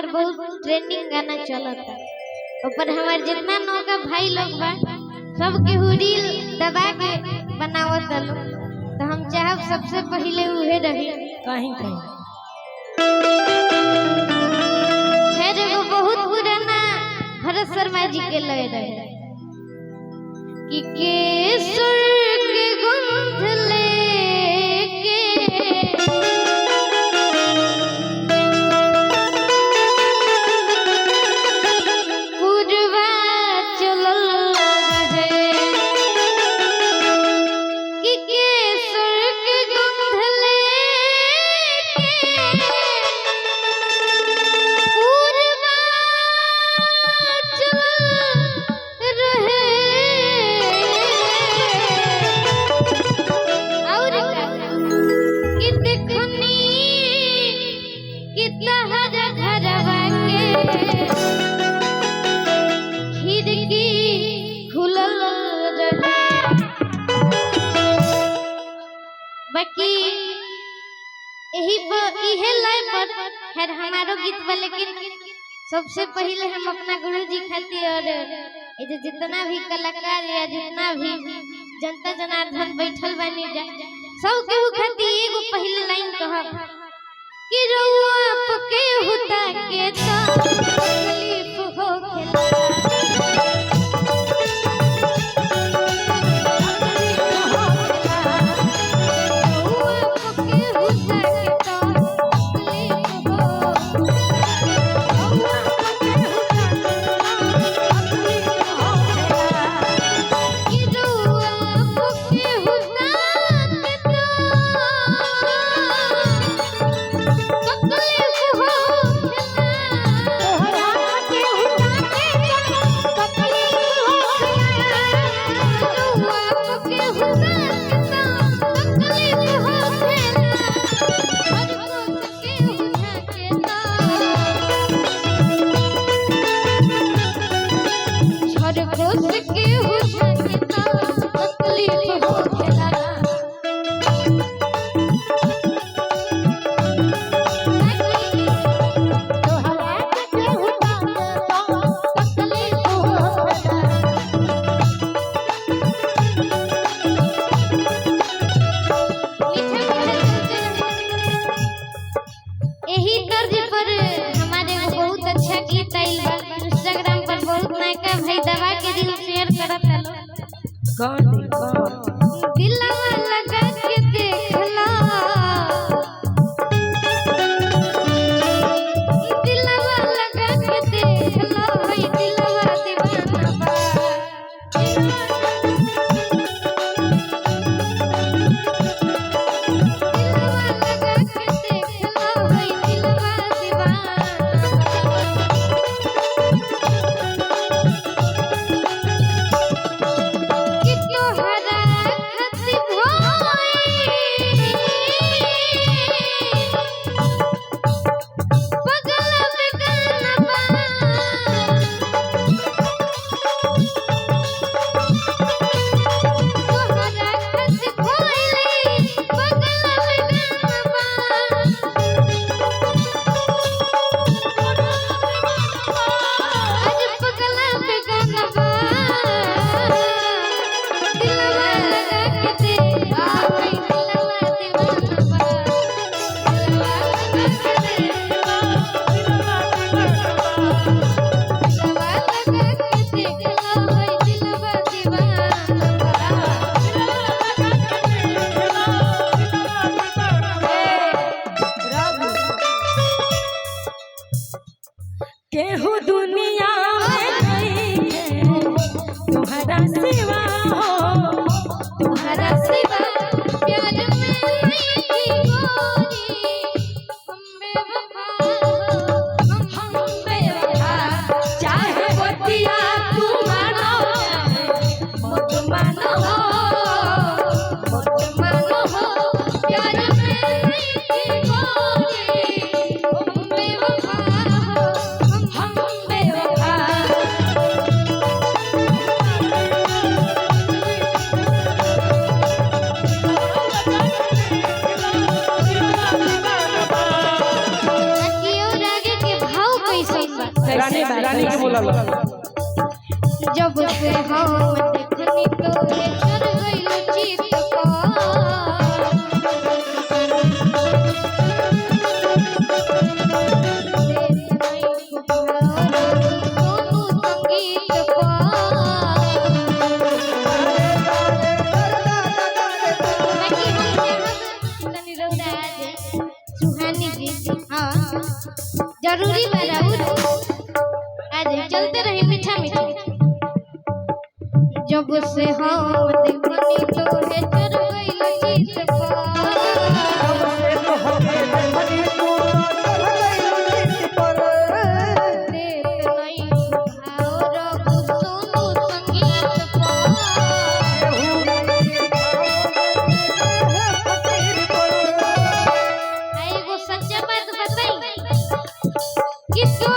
हमार बहुत ट्रेंडिंग गाना चलता ऊपर हमार जितना नौका भाई लोग बा सब के रील दबा के बनावत लोग तो हम चाहब सबसे पहले उहे रही कहीं कहीं फिर एगो बहुत पुराना भरत शर्मा जी के लय रहे कि केसर के गंध लेके पुरवा चलल रहे कि केसर के गंध लेके पुरवा चलल रहे और कि देखनी कितना हरा घरवा के खिड़की खुलल रहे बाकी इहे लय पर खैर हमारो गीत बा लेकिन सबसे पहले हम अपना गुरुजी खातिर और ये जो जितना भी कलाकार या जितना भी जनता जनार्दन बैठल बानी जा सब केहू खातिर एगो पहले लाइन कहब कि रउआ पके होता के तो तकलीफ हो यही तर्ज पर हमारे बहुत अच्छा गीत आइल बा इंस्टाग्राम पर बहुत नयका भाई दबा के रील शेयर करत हलो कौन दिलवा लगा के देखला दिलवा लगा के देखला भाई दिलवा दीवाना बा केहू दुनिया में नहीं है तुम्हारा सिवा हो तुम्हारा सिवा प्यार में नहीं कोई हम बेवफा हो हम बेवफा चाहे बतिया तू मानो मत मानो प्यार में नहीं कोई हम बेवफा हो हम बेवफा कैसे रानी के बोला जब से हम देखनी तो चढ़ गइल चित जरूरी बा आज चलते रही मीठा मीठा जब से हम देखनी तो है चढ़ गइल चित एगो सच्चा बात बताई कि तो